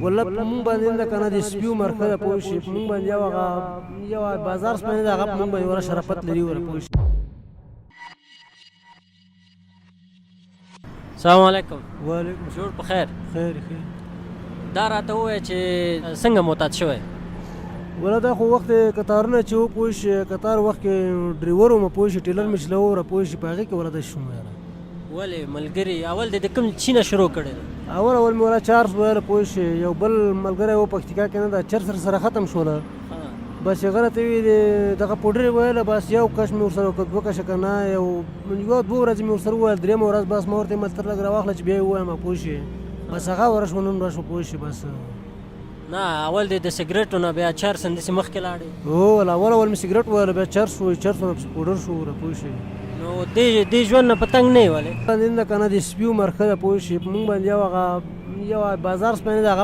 ولا مونږ باندې نه کنه د سپیو مرکه ده پوه شي مونږ باندې یو بازار سپنه ده هغه مونږ باندې ور شرافت لري ور پوه شي. السلام علیکم. وعلیکم جوړ په خیر. خیر خیر. دا راته ووایه چې څنګه معتاد شوی؟ ولا دا خو وخت قطارونه چې و پوه شي قطار وخت کې ډریور وم پوه شي ټیلر مې چلوه ور پوه شي په هغې کې ولا دا شوم یاره. ولې ملګري اول دې د کوم چي نه شروع کړی دی؟ اول مې ولا چارج ویله پوه شي یو بل ملګری و پکتیکا کې نه دا چر سره ختم شوله بس یې غره ته وي دغه پوډرې ویله بس یو کش مې ورسره وکړ دوه کشه که نه یو دوه ورځې مې ورسره وویل درېیمه ورځ بس ما ورته ویل تر لږ راواخله چې بیا یې ووایم پوه شي بس هغه ورشوه نن راشوه پوه شي بس. نه اول دې د سګرټو نه بیا چرس همداسې مخکې لاړې؟ هو اول مې سګرټ وویله بیا چرس شو چرس نه پسې پوډر شو پوه شي. نو دې ژوند نه په تنګ نه یې ولې؟ باندې نه که نه د سپیو مرکه ده پوه شي مونږ باندې یو بازار سپنې ده